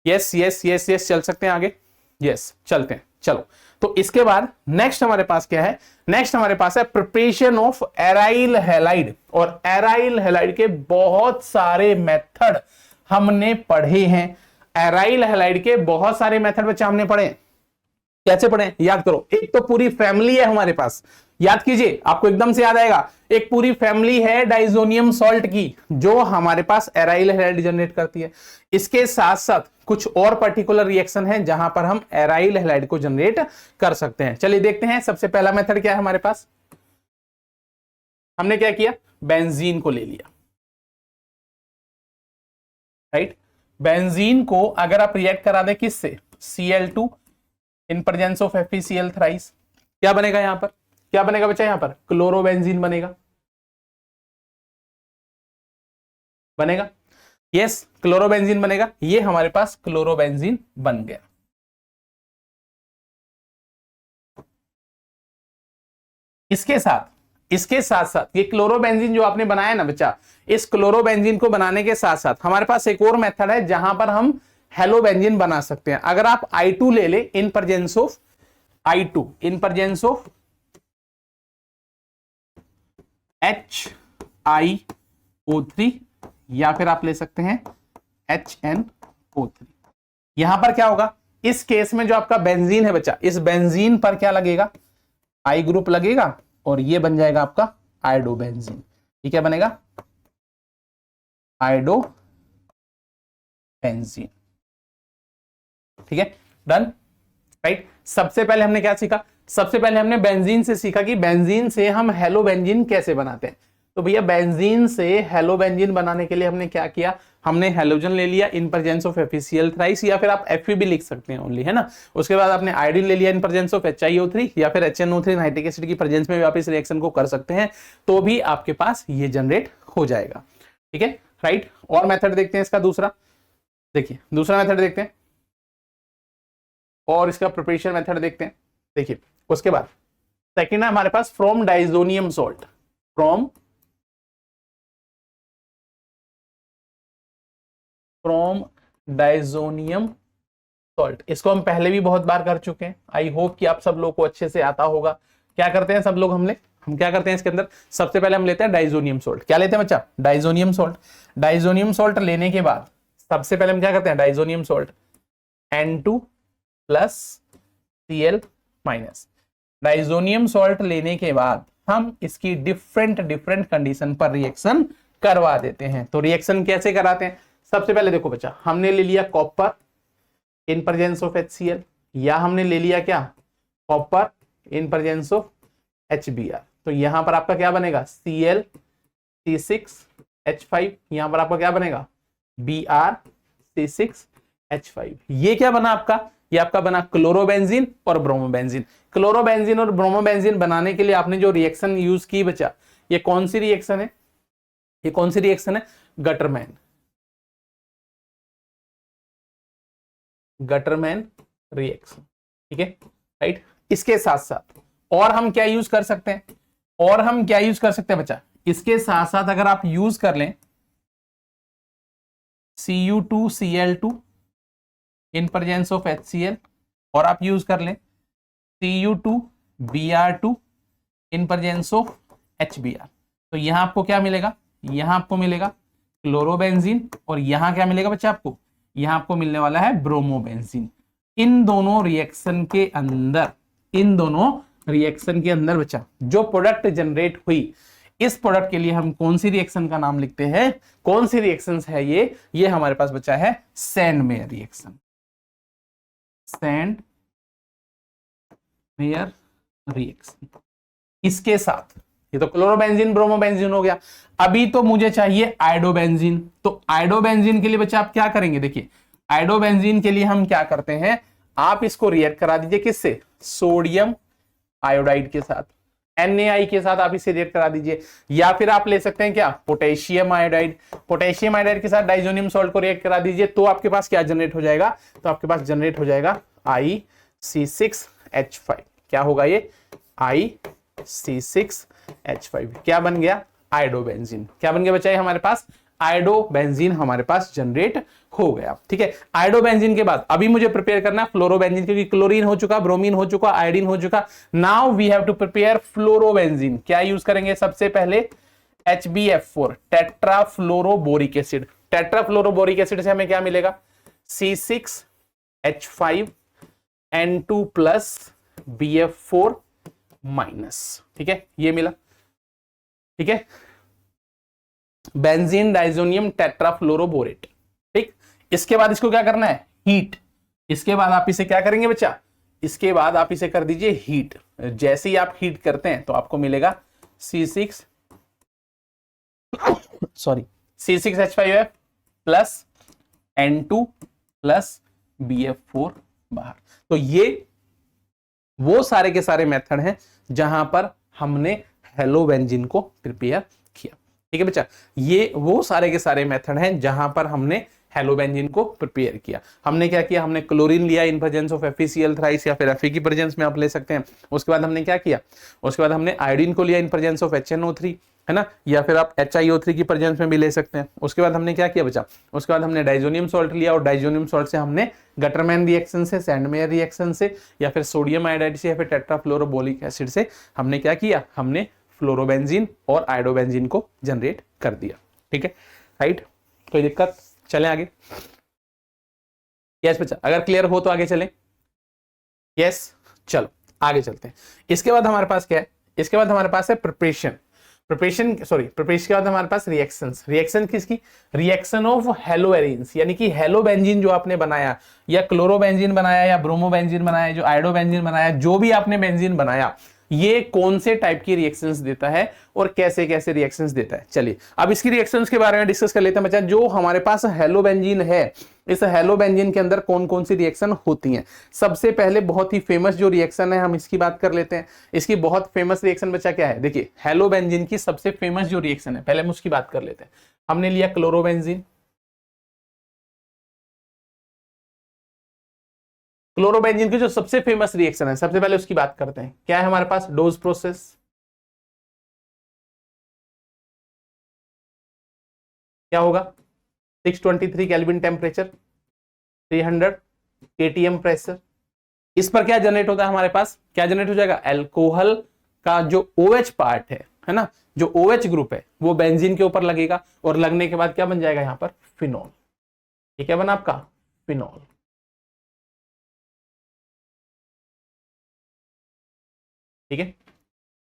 यस यस यस यस, चल सकते हैं आगे, यस चलते हैं। चलो, तो इसके बाद नेक्स्ट हमारे पास क्या है, नेक्स्ट हमारे पास है प्रिपरेशन ऑफ एराइल हैलाइड। और एराइल हैलाइड के बहुत सारे मेथड हमने पढ़े हैं। एराइल हैलाइड के बहुत सारे मेथड बच्चे हमने पढ़े। कैसे पढ़े, याद करो। एक तो पूरी फैमिली है हमारे पास, याद कीजिए, आपको एकदम से याद आएगा, एक पूरी फैमिली है डाइजोनियम सॉल्ट की जो हमारे पास एराइल हैलाइड जनरेट करती है। इसके साथ साथ कुछ और पर्टिकुलर रिएक्शन है जहां पर हम एराइल हैलाइड को जनरेट कर सकते हैं। चलिए देखते हैं, सबसे पहला मेथड क्या है हमारे पास। हमने क्या किया, बेंजीन को ले लिया, राइट। बेंजीन को अगर आप रिएक्ट करा दें किससे, Cl2 in presence of FeCl thrice, क्या बनेगा यहां पर, क्या बनेगा बच्चा, यहां पर क्लोरोबेंजीन बनेगा, बनेगा, यस क्लोरोबेंजीन बनेगा। ये हमारे पास क्लोरोबेंजीन बन गया। इसके साथ साथ ये क्लोरोबेंजीन जो आपने बनाया ना बच्चा, इस क्लोरोबेंजीन को बनाने के साथ साथ हमारे पास एक और मेथड है जहां पर हम हेलोबेंजीन बना सकते हैं। अगर आप I2 ले ले in presence of I2 in presence of HiO3 या फिर आप ले सकते हैं HNO3, यहां पर क्या होगा, इस केस में जो आपका बेंजीन है बच्चा, इस बेंजीन पर क्या लगेगा, I ग्रुप लगेगा और ये बन जाएगा आपका आयोडोबेंजीन। ये क्या बनेगा, आयोडोबेंजीन। ठीक है, डन, राइट। सबसे पहले हमने क्या सीखा, सबसे पहले हमने बेंजीन से सीखा कि बेंजीन से हम हेलोबेंजीन कैसे बनाते हैं। तो भैया बेंजीन से हेलोबेंजीन बनाने के लिए हमने क्या किया, हमने हेलोजन ले लिया in presence of FeCl thrice, या फिर आप Fe भी लिख सकते हैं ओनली, है ना। उसके बाद आपने आयोडीन ले लिया इन प्रेजेंस ऑफ HiO3 या फिर HNO3 नाइट्रिक एसिड की प्रेजेंस में भी आप इस रिएक्शन को कर सकते हैं, तो भी आपके पास ये जनरेट हो जाएगा। ठीक है, राइट। और मेथड देखते हैं इसका दूसरा, देखिए दूसरा मेथड देखते हैं और इसका प्रिपरेशन मेथड देखते हैं। देखिए उसके बाद सेकेंड है हमारे पास from diazonium salt, from diazonium salt. इसको हम पहले भी बहुत बार कर चुके हैं, आई होप कि आप सब लोग को अच्छे से आता होगा। क्या करते हैं सब लोग, हम क्या करते हैं इसके अंदर, सबसे पहले हम लेते हैं डाइजोनियम सॉल्ट। क्या लेते हैं बच्चा, डाइजोनियम सॉल्ट। डाइजोनियम सॉल्ट लेने के बाद सबसे पहले हम क्या करते हैं, diazonium salt N2 plus Cl minus. Diazonium salt लेने के बाद हम इसकी डिफरेंट कंडीशन पर रिएक्शन करवा देते हैं। तो रिएक्शन कैसे कराते हैं, सबसे पहले देखो बच्चा, हमने ले लिया copper in presence of HCl, या हमने ले लिया क्या, copper in presence of HBr। तो यहां पर आपका क्या बनेगा, ClC6H5, यहां पर आपका क्या बनेगा, BrC6H5। ये क्या बना आपका, ये आपका बना क्लोरोबेंजीन और ब्रोमोबेंजीन। क्लोरोबेंजीन और ब्रोमोबेंजीन बनाने के लिए आपने जो रिएक्शन यूज की बच्चा, ये कौन सी रिएक्शन है, ये कौन सी रिएक्शन है, गटरमैन रिएक्शन। ठीक है, राइट। इसके साथ साथ और हम क्या यूज कर सकते हैं, और हम क्या यूज कर सकते हैं बच्चा, इसके साथ साथ अगर आप यूज कर लें Cu2Cl2 in presence of HCl, और आप यूज कर लें Cu2Br2 in presence of HBr, तो यहां आपको क्या मिलेगा, यहां आपको मिलेगा क्लोरोबेंजीन, और यहां क्या मिलेगा बच्चा आपको, यहां आपको मिलने वाला है ब्रोमोबेंजीन। इन दोनों रिएक्शन के अंदर बच्चा जो प्रोडक्ट जनरेट हुई, इस प्रोडक्ट के लिए हम कौन सी रिएक्शन का नाम लिखते हैं, कौन सी रिएक्शंस है ये हमारे पास बचा है सैंडमेयर रिएक्शन, सैंडमेयर रिएक्शन। इसके साथ ये तो क्लोरोबेंजीन ब्रोमोबेंजीन हो गया, अभी तो मुझे चाहिए आयोडोबेंजीन। तो आयोडोबेंजीन के लिए बच्चा आप क्या करेंगे, देखिए आयोडोबेंजीन के लिए हम क्या करते हैं, आप इसको रिएक्ट करा दीजिए किससे, सोडियम आयोडाइड के साथ, NaI के साथ आप इसे रिएक्ट करा दीजिए, या फिर आप ले सकते हैं क्या, पोटेशियम आयोडाइड। पोटेशियम आयोडाइड के साथ डाइजोनियम सॉल्ट को रिएक्ट करा दीजिए, तो आपके पास क्या जनरेट हो जाएगा, तो आपके पास जनरेट हो जाएगा IC6H5। क्या होगा ये, IC6H5 क्या बन गया, आयोडोबेंजीन। क्या बन गया बच्चा, हमारे पास आयोडोबेंजीन हमारे पास जनरेट हो गया। ठीक है, आयोडोबेंजीन के बाद अभी मुझे प्रिपेयर करना है फ्लोरोबेंजीन, क्योंकि क्लोरीन हो चुका, ब्रोमीन हो चुका, आयोडीन हो चुका। Now we have to prepare fluorobenzene. क्या यूज करेंगे, सबसे पहले HbF4 टेट्राफ्लोरोबोरिक एसिड। टेट्राफ्लोरोबोरिक एसिड से हमें क्या मिलेगा, C6H5N2 प्लस BF4 माइनस। ठीक है, ये मिला। ठीक है, बेंजीन डाइजोनियम टेट्राफ्लोरोबोरेट। ठीक, इसके बाद इसको क्या करना है, हीट। इसके बाद आप इसे क्या करेंगे बच्चा, इसके बाद आप इसे कर दीजिए हीट। जैसे ही आप हीट करते हैं तो आपको मिलेगा C6 sorry C6H5F plus N2 plus BF4 बाहर। तो ये वो सारे के सारे मेथड हैं जहां पर हमने हेलोबेंजीन को प्रिपेयर किया। ठीक है बच्चा, ये वो सारे के सारे मेथड हैं जहां पर हमने हेलोबेंजीन को प्रिपेयर किया। हमने क्या किया, हमने क्लोरीन लिया in presence of FeCl thrice या फिर Fe की प्रेजेंस में आप ले सकते हैं। उसके बाद हमने क्या किया, उसके बाद हमने आयोडीन को लिया इन प्रेजेंस ऑफ HNO3, है ना, या फिर आप HiO3 की प्रेजेंस में भी ले सकते हैं। उसके बाद हमने क्या किया बच्चा, उसके बाद हमने डाइजोनियम सॉल्ट लिया और डाइजोनियम सॉल्ट से हमने गटरमैन रिएक्शन से, सैंडमेयर रिएक्शन से, या फिर सोडियम आयोडाइड से, या फिर टेट्राफ्लोरोबोलिक एसिड से हमने क्या किया, हमने फ्लोरोबेंजीन और आयोडोबेंजीन को जनरेट कर दिया। ठीक है, राइट, कोई दिक्कत, चलें आगे। यस बच्चा, अगर क्लियर हो तो आगे चलें। यस, चलो आगे चलते हैं। इसके बाद हमारे पास क्या है, इसके बाद हमारे पास है प्रिपरेशन के बाद हमारे पास रिएक्शंस। रिएक्शन किसकी, रिएक्शन ऑफ हेलोएरिन्स, यानी कि हेलोबेंजीन जो आपने बनाया, या क्लोरोबेंजीन बनाया, या ब्रोमोबेंजीन बनाया, जो आयोडोबेंजीन बनाया, जो भी आपने बेंजीन बनाया, ये कौन से टाइप की रिएक्शंस देता है और कैसे कैसे रिएक्शंस देता है। चलिए अब इसकी रिएक्शंस के बारे में डिस्कस कर लेते हैं बच्चा। जो हमारे पास हेलोबेंजीन है, इस हेलोबेंजीन के अंदर कौन कौन सी रिएक्शन होती हैं। सबसे पहले बहुत ही फेमस जो रिएक्शन है हम इसकी बात कर लेते हैं। इसकी बहुत फेमस रिएक्शन बच्चा क्या है, देखिए हेलोबेंजीन की सबसे फेमस जो रिएक्शन है, पहले हम उसकी बात कर लेते हैं। हमने लिया क्लोरोबेंजीन, क्लोरोबेंजीन की जो सबसे फेमस रिएक्शन है, सबसे पहले उसकी बात करते हैं। क्या है हमारे पास, डोज प्रोसेस। क्या होगा, 623 केल्विन टेम्परेचर, 300 atm प्रेशर। इस पर क्या जनरेट होता है हमारे पास, क्या जनरेट हो जाएगा, अल्कोहल का जो OH पार्ट है ना, जो OH ग्रुप है वो बेंजीन के ऊपर लगेगा, और लगने के बाद क्या बन जाएगा, यहां पर फिनॉल। ये क्या बना आपका, फिनॉल। ठीक है,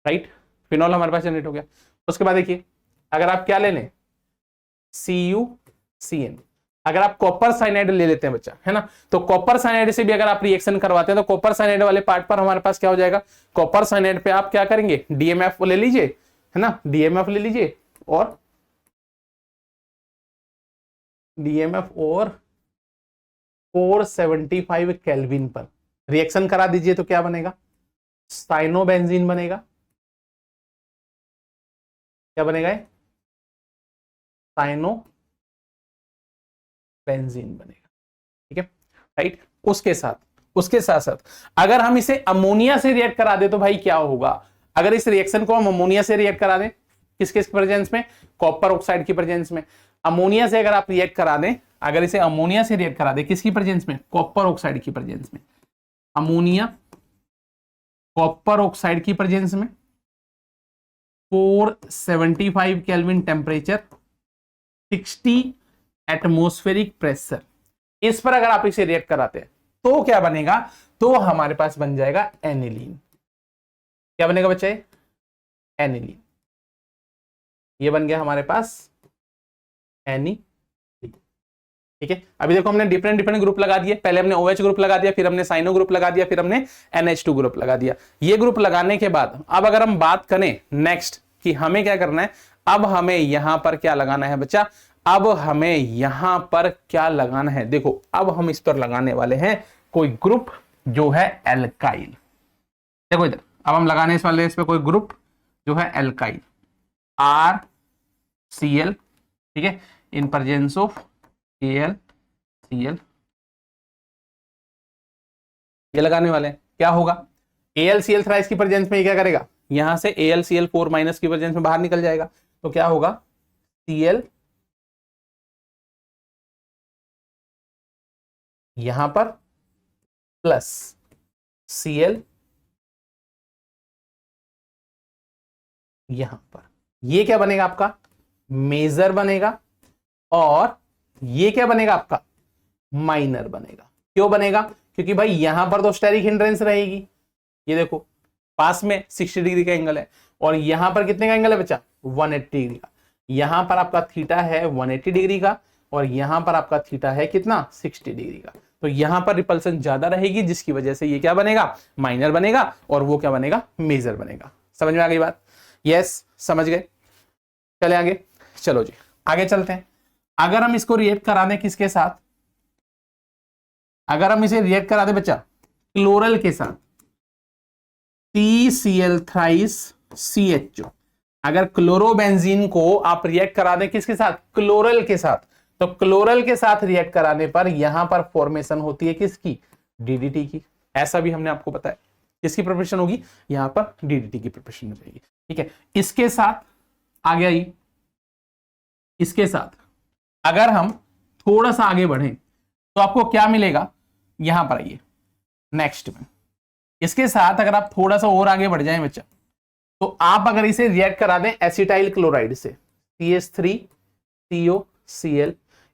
राइट, फिनॉल हमारे पास जनरेट हो गया। उसके बाद देखिए, अगर आप क्या ले लें, CuCN, अगर आप कॉपर साइनाइड ले लेते हैं बच्चा, है ना, तो कॉपर साइनाइड से भी अगर आप रिएक्शन करवाते हैं तो कॉपर साइनाइड वाले पार्ट पर हमारे पास क्या हो जाएगा, कॉपर साइनाइड पे आप क्या करेंगे, DMF ले लीजिए, है ना, DMF ले लीजिए, और DMF और 475 केल्विन पर रिएक्शन करा दीजिए तो क्या बनेगा, साइनोबेंजीन बनेगा। क्या बनेगा, साइनो बेंजीन बनेगा। ठीक है, राइट। उसके साथ साथ अगर हम इसे अमोनिया से रिएक्ट करा दे तो भाई क्या होगा, अगर इस रिएक्शन को हम अमोनिया से रिएक्ट करा दें, किसके प्रेजेंस में, कॉपर ऑक्साइड की प्रेजेंस में। अमोनिया से अगर आप रिएक्ट करा दें, अगर इसे अमोनिया से रिएक्ट करा दें, किसकी प्रेजेंस में, कॉपर ऑक्साइड की प्रेजेंस में। अमोनिया कॉपर ऑक्साइड की प्रेजेंस में, 475 केल्विन टेम्परेचर, 60 एटमॉस्फेरिक प्रेशर, इस पर अगर आप इसे रिएक्ट कराते हैं तो क्या बनेगा, तो हमारे पास बन जाएगा एनिलीन। क्या बनेगा बच्चे, एनिलीन। ये बन गया हमारे पास एनिलीन। ठीक है, अभी देखो हमने डिफरेंट ग्रुप लगा दिए। पहले हमने OH ग्रुप लगा दिया, फिर हमने साइनो ग्रुप लगा दिया, फिर हमने NH2 ग्रुप लगा दिया। ये ग्रुप लगाने के बाद अब अगर हम बात करें नेक्स्ट कि हमें क्या करना है, अब हमें यहां पर क्या लगाना है बच्चा, अब हमें यहां पर क्या लगाना है, देखो अब हम इस पर लगाने वाले हैं कोई ग्रुप जो है एल्काइल। देखो इधर, अब हम लगाने वाले इस पर कोई ग्रुप जो है एल्काइल, RCl, ठीक है, इन प्रेजेंस ऑफ AlCl, ये लगाने वाले हैं। क्या होगा, AlCl थ्राइस की प्रेजेंस में ये क्या करेगा, यहां से AlCl4 माइनस की प्रेजेंस में बाहर निकल जाएगा, तो क्या होगा, Cl यहां पर प्लस Cl यहां पर। ये क्या बनेगा आपका, मेजर बनेगा, और ये क्या बनेगा आपका, माइनर बनेगा। क्यों बनेगा, क्योंकि भाई यहां पर तो स्टेरिक हिंड्रेंस रहेगी। ये देखो पास में 60 डिग्री का एंगल है, और यहां पर कितने का एंगल है बच्चा, 180 डिग्री का। यहां पर आपका थीटा है 180 डिग्री का, और यहां पर आपका थीटा है कितना, 60 डिग्री का। तो यहां पर रिपल्सन ज्यादा रहेगी, जिसकी वजह से ये क्या बनेगा, माइनर बनेगा, और वो क्या बनेगा, मेजर बनेगा। समझ में आ गई बात? यस, समझ गए। चले आगे, चलो जी आगे चलते हैं। अगर हम इसको रिएक्ट करा दें किसके साथ, अगर हम इसे रिएक्ट करा दें बच्चा क्लोरल के साथ, TCl थ्राइस CHO, अगर क्लोरोबेंजीन को आप रिएक्ट करा दें किसके साथ, क्लोरल के साथ, तो क्लोरल के साथ रिएक्ट कराने पर यहां पर फॉर्मेशन होती है किसकी, DDT की। ऐसा भी हमने आपको बताया। किसकी प्रिपरेशन होगी, यहां पर DDT की प्रिपरेशन हो जाएगी। ठीक है, इसके साथ आगे आई, इसके साथ अगर हम थोड़ा सा आगे बढ़ें तो आपको क्या मिलेगा, यहां पर आइए नेक्स्ट में, इसके साथ अगर आप थोड़ा सा और आगे बढ़ जाएं बच्चा, तो आप अगर इसे रिएक्ट करा दें एसिटाइल क्लोराइड से, CH3COCl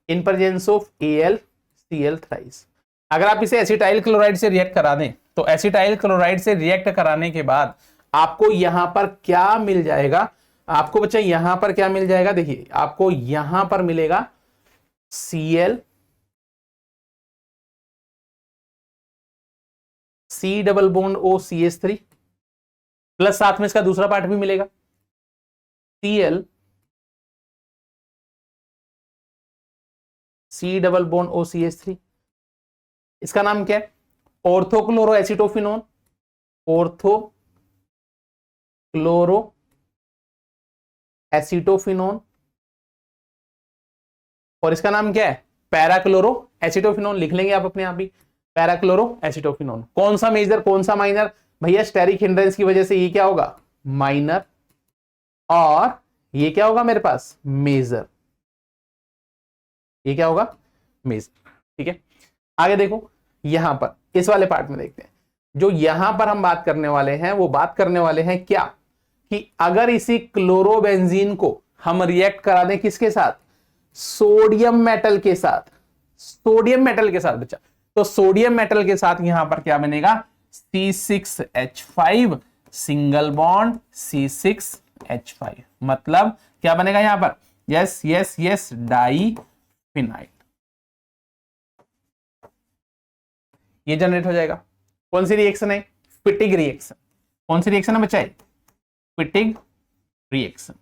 in presence of AlCl thrice. अगर आप इसे एसिटाइल क्लोराइड से रिएक्ट करा दें, तो एसिटाइल क्लोराइड से रिएक्ट कराने के बाद आपको यहां पर क्या मिल जाएगा, आपको बच्चा यहां पर क्या मिल जाएगा, देखिए आपको यहां पर मिलेगा Cl, C double bond O CH3, plus साथ में इसका दूसरा पार्ट भी मिलेगा Cl, C double bond O CH3। इसका नाम क्या है, ऑर्थोक्लोरो एसिटोफिनोन, ऑर्थोक्लोरो एसिटोफिनोन, और इसका नाम क्या है, पैराक्लोरो एसिटोफिनोन। लिख लेंगे आप अपने आप ही, पैराक्लोरो एसिटोफिनोन। कौन सा मेजर कौन सा माइनर, भैया स्टेरिक हिंड्रेंस की वजह से ये क्या होगा, माइनर, और ये क्या होगा मेरे पास, मेजर। ये क्या होगा, मेजर। ठीक है, आगे देखो, यहां पर इस वाले पार्ट में देखते हैं। जो यहां पर हम बात करने वाले हैं, वो बात करने वाले हैं क्या, कि अगर इसी क्लोरोबेंजीन को हम रिएक्ट करा दें किसके साथ, सोडियम मेटल के साथ, सोडियम मेटल के साथ बच्चा, तो सोडियम मेटल के साथ यहां पर क्या बनेगा, C6H5 सिंगल बॉन्ड C6H5, मतलब क्या बनेगा यहां पर, yes yes yes, diphenyl. ये जनरेट हो जाएगा। कौन सी रिएक्शन है, फिटिग रिएक्शन। कौन सी रिएक्शन है बच्चा, फिटिग रिएक्शन।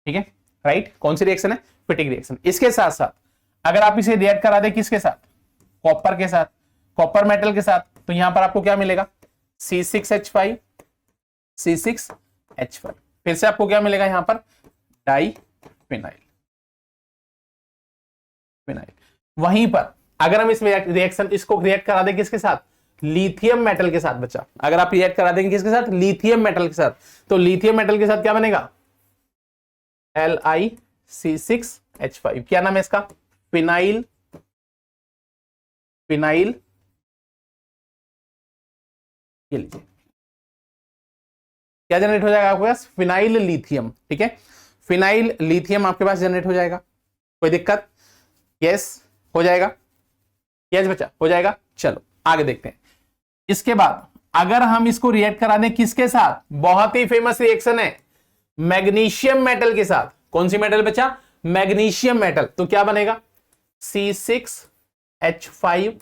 ठीक है, राइट, कौन सी रिएक्शन है, फिटिग रिएक्शन। इसके साथ साथ अगर आप इसे रिएक्ट करा दे किसके साथ, कॉपर के साथ, कॉपर मेटल के साथ, तो यहां पर आपको क्या मिलेगा, C6H5 C6H5, फिर से आपको क्या मिलेगा यहां पर, डाई फिनाइल, फिनाइल। वहीं पर अगर हम इस रिएक्शन इसको रिएक्ट करा दें किसके साथ, लिथियम मेटल के साथ बच्चा, अगर आप रिएक्ट करा देंगे किसके साथ, लिथियम मेटल के साथ, तो लिथियम मेटल के साथ क्या बनेगा, LiC6H5। क्या नाम है इसका, फिनाइल, फिनाइल, ये लीजिए क्या जनरेट हो जाएगा आपके पास, फिनाइल लिथियम। ठीक है, फिनाइल लिथियम आपके पास जनरेट हो जाएगा। कोई दिक्कत, यस हो जाएगा, यस बच्चा हो जाएगा। चलो आगे देखते हैं। इसके बाद अगर हम इसको रिएक्ट करा दें किसके साथ, बहुत ही फेमस रिएक्शन है मैग्नीशियम मेटल के साथ। कौन सी मेटल बच्चा, मैग्नीशियम मेटल, तो क्या बनेगा, C6H5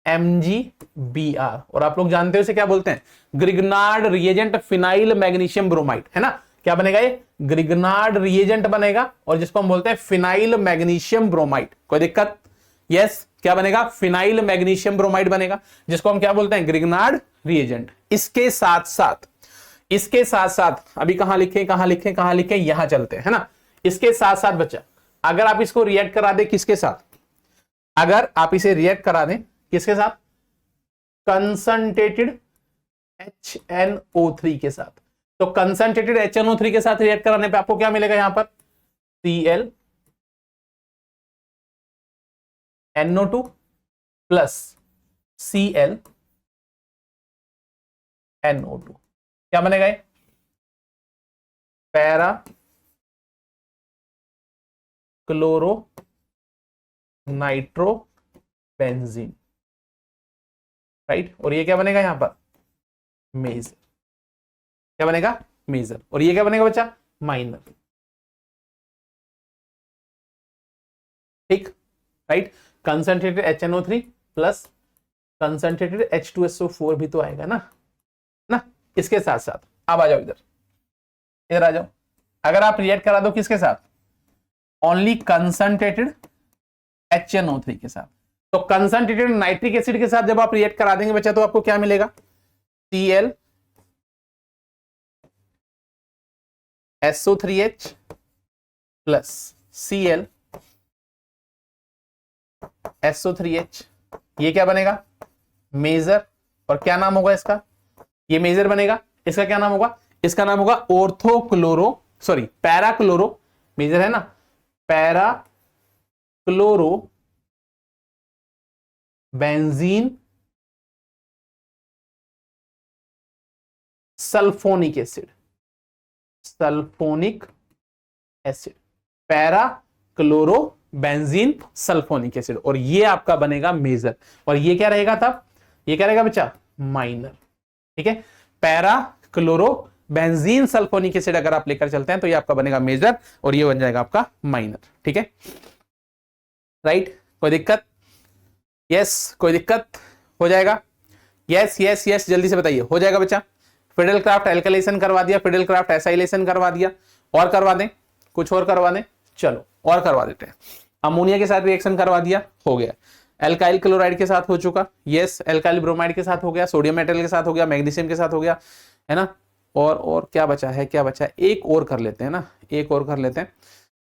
MgBr, और आप लोग जानते हो इसे क्या बोलते हैं, Grignard reagent phenyl magnesium bromide, है ना। क्या बनेगा ये, ग्रिग्नार्ड रिएजेंट बनेगा, और जिसको हम बोलते हैं फिनाइल मैग्नीशियम ब्रोमाइड। कोई दिक्कत, यस क्या बनेगा, फिनाइल मैग्नीशियम ब्रोमाइड बनेगा, जिसको हम क्या बोलते हैं, ग्रिग्नार्ड रिएजेंट। इसके साथ साथ, इसके साथ साथ अभी कहां लिखे कहां लिखे कहां लिखे, यहां चलते हैं, है ना। इसके साथ साथ बच्चा अगर आप इसको रिएक्ट करा दे किसके साथ, अगर आप इसे रिएक्ट करा दें किसके साथ, कंसंट्रेटेड HNO3 के साथ, तो कंसंट्रेटेड HNO3 के साथ रिएक्ट कराने पे आपको क्या मिलेगा यहां पर, Cl NO2 plus Cl NO2, क्या बनेगा ये, para chloro nitro benzene, right. और ये क्या बनेगा यहां पर, मेजर। क्या बनेगा, मेजर। और ये क्या बनेगा बच्चा, माइनर। ठीक, right. Concentrated HNO3 plus concentrated H2SO4 भी तो आएगा ना, ना। इसके साथ साथ अब आ जाओ इधर, इधर आ जाओ। अगर आप रिएक्ट करा दो किसके साथ, ओनली कंसंट्रेटेड HNO3 के साथ, तो कंसंट्रेटेड नाइट्रिक एसिड के साथ जब आप रिएक्ट करा देंगे बच्चा, तो आपको क्या मिलेगा, Cl SO3H plus Cl SO3H, ये क्या बनेगा, मेजर। और क्या नाम होगा इसका, ये मेजर बनेगा, इसका क्या नाम होगा, इसका नाम होगा ऑर्थोक्लोरो, सॉरी पैराक्लोरो, मेजर है ना, parachloro benzene sulphonic acid, sulphonic acid, parachloro benzene sulphonic acid. और ये आपका बनेगा मेजर। और ये क्या रहेगा तब, ये क्या रहेगा बच्चा, माइनर। ठीक है, पैराक्लोरो बेंजीन सल्फोनिक एसिड अगर आप लेकर चलते हैं तो ये आपका बनेगा मेजर, और ये बन जाएगा आपका माइनर। ठीक है, राइट। कोई दिक्कत, यस, कोई दिक्कत, हो जाएगा, यस यस यस, जल्दी से बताइए, हो जाएगा बच्चा। फिडेल क्राफ्ट एल्कलाइजेशन करवा दिया, फिडेल क्राफ्ट एसाइलेशन करवा दिया, और करवा दें, कुछ और करवा दें, चलो और करवा देते हैं। अमोनिया के साथ रिएक्शन करवा दिया, हो गया। एल्काइल क्लोराइड के साथ हो चुका, यस। एल्काइल ब्रोमाइड के साथ हो गया, सोडियम मेटल के साथ हो गया, मैग्नीशियम के साथ हो गया, है ना। और क्या बचा है, क्या बचा है, एक और कर लेते हैं ना, एक और कर लेते हैं।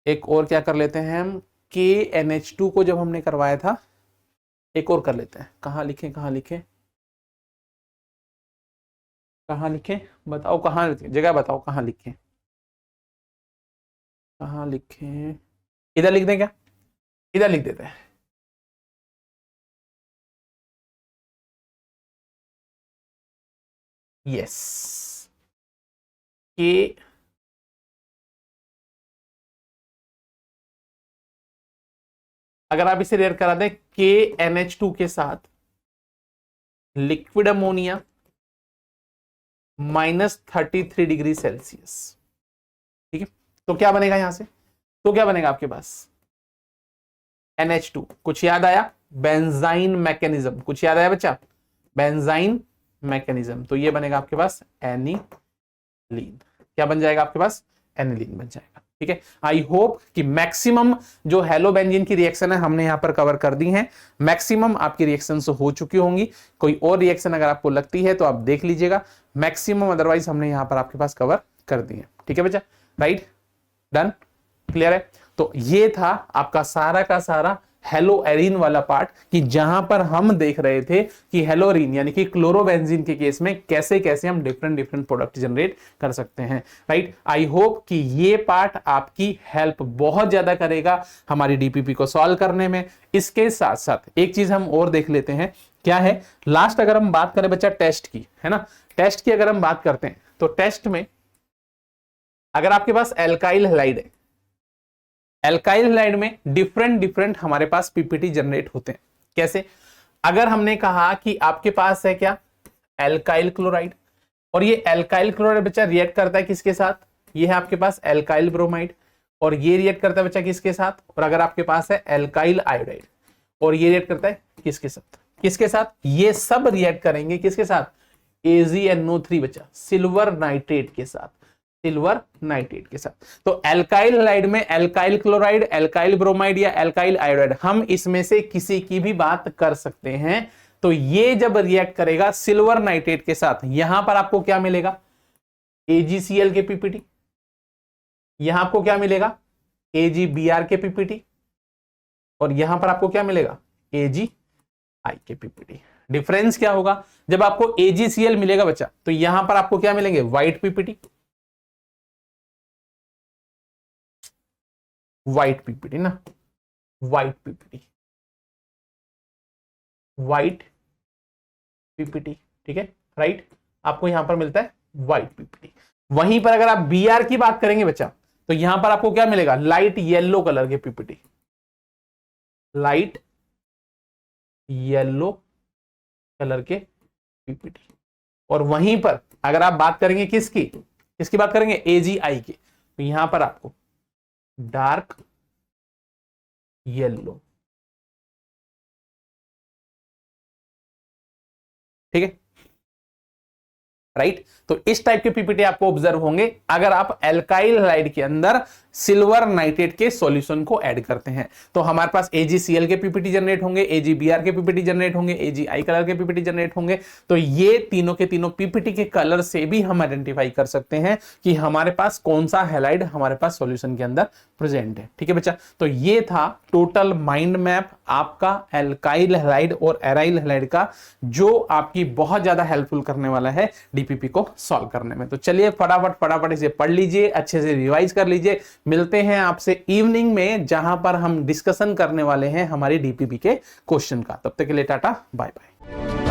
एक और क्या कर लेते हैं हम, KNH2 को जब हमने करवाया था, एक और कर लेते हैं। कहाँ लिखें, कहाँ लिखें, कहाँ लिखें, बताओ कहाँ जगह बताओ, कहाँ लिखें, कहाँ लिखें, इधर लिख दें क्या, इधर लिख देते हैं। यस, के अगर आप इसे रेयर करा दें, KNH2 के साथ लिक्विड अमोनिया -33°C। ठीक है, तो क्या बनेगा यहां से, तो क्या बनेगा आपके पास, NH2। कुछ याद आया, बेंजाइन मैकेनिज्म, कुछ याद आया बच्चा, बेंजाइन मैकेनिज्म। तो ये बनेगा आपके पास एनिलीन। क्या बन जाएगा आपके पास, एनिलीन बन जाएगा। ठीक है, आई होप कि मैक्सिमम जो हेलोबेंजीन की रिएक्शन है हमने यहां पर कवर कर दी है। मैक्सिमम आपकी रिएक्शन हो चुकी होंगी। कोई और रिएक्शन अगर आपको लगती है तो आप देख लीजिएगा, मैक्सिमम अदरवाइज हमने यहां पर आपके पास कवर कर दी है। ठीक है बच्चा, राइट, डन, क्लियर है। तो ये था आपका सारा का सारा हेलोएरीन वाला पार्ट, कि जहां पर हम देख रहे थे कि हेलोरीन यानी कि क्लोरोबेंजीन के केस में कैसे कैसे हम डिफरेंट डिफरेंट प्रोडक्ट जनरेट कर सकते हैं। राइट, आई होप कि ये पार्ट आपकी हेल्प बहुत ज्यादा करेगा हमारी डीपीपी को सॉल्व करने में। इसके साथ साथ एक चीज हम और देख लेते हैं, क्या है, लास्ट अगर हम बात करें बच्चा टेस्ट की, है ना, टेस्ट की अगर हम बात करते हैं तो टेस्ट में अगर आपके पास एल्काइल हैलाइड है, एल्काइल हैलाइड में डिफरेंट डिफरेंट हमारे पास पीपीटी जनरेट होते हैं। कैसे, अगर हमने कहा कि आपके पास है क्या, एल्काइल क्लोराइड, और ये एल्काइल क्लोराइड बच्चा रिएक्ट करता है किसके साथ, ये है आपके पास एल्काइल ब्रोमाइड, और ये रिएक्ट करता है बच्चा किसके साथ, और अगर आपके पास है एल्काइल आयोडाइड, और ये रिएक्ट करता है किसके साथ, किसके साथ, ये सब रिएक्ट करेंगे किसके साथ, AgNO3 बच्चा, सिल्वर नाइट्रेट के साथ, सिल्वर नाइट्रेट के साथ। तो एल्काइल हैलाइड में एल्काइल क्लोराइड, एल्काइल ब्रोमाइड या एल्काइल आयोडाइड, हम इसमें से किसी की भी बात कर सकते हैं। तो ये जब रिएक्ट करेगा सिल्वर नाइट्रेट के साथ, यहां पर आपको क्या मिलेगा, AgCl के पीपीटी, यहां आपको क्या मिलेगा, AgBr के पीपीटी, और यहां पर आपको क्या मिलेगा, AgI के पीपीटी। डिफरेंस क्या होगा, जब आपको AgCl मिलेगा बच्चा तो यहां पर आपको क्या मिलेंगे, व्हाइट पीपीटी, व्हाइट पीपीटी ना, व्हाइट पीपीटी, व्हाइट पीपीटी। ठीक है, राइट, आपको यहां पर मिलता है व्हाइट पीपीटी। वहीं पर अगर आप BR की बात करेंगे बच्चा तो यहां पर आपको क्या मिलेगा, लाइट येलो कलर के पीपीटी, लाइट येलो कलर के पीपीटी। और वहीं पर अगर आप बात करेंगे किसकी बात करेंगे, AgI की, तो यहां पर आपको डार्क येलो, ठीक है, राइट। तो इस टाइप के पीपीटी आपको ऑब्जर्व होंगे अगर आप एल्काइल हैलाइड के अंदर सिल्वर नाइट्रेट के सॉल्यूशन को ऐड करते हैं। तो हमारे पास AgCl के पीपीटी जनरेट होंगे, AgBr के पीपीटी जनरेट होंगे, AgI कलर के पीपीटी जनरेट होंगे। तो ये तीनों के तीनों पीपीटी के कलर से भी हम आइडेंटिफाई कर सकते हैं कि हमारे पास कौन सा हैलाइड हमारे पास सॉल्यूशन के अंदर प्रेजेंट है, ठीक है बच्चा। तो ये था टोटल माइंड मैप आपका एल्काइल हैलाइड और एराइल हैलाइड का, जो आपकी बहुत ज्यादा हेल्पफुल करने वाला है डीपीपी को सॉल्व करने में। तो चलिए फटाफट इसे पढ़ लीजिए, अच्छे से रिवाइज कर लीजिए। मिलते हैं आपसे इवनिंग में, जहां पर हम डिस्कशन करने वाले हैं हमारी डीपीपी के क्वेश्चन का। तब तक के लिए टाटा बाय बाय।